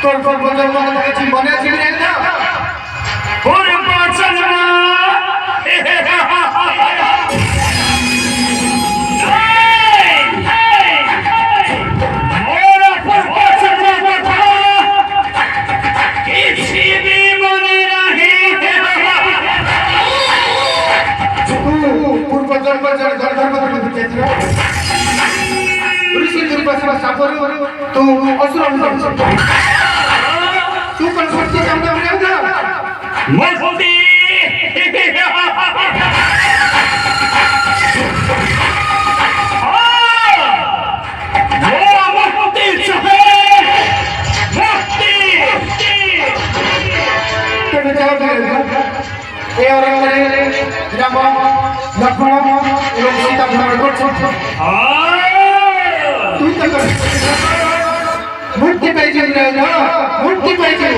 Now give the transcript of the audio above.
তোর পূর্বজন্ম দেখেছি মনে আছে কি না পূর্বজন্ম तू असुर तू पण करते समजा मस्ती राम लक्ष्मण एवं सीता मुक्ति पाहिजे मुक्ती पाहिजे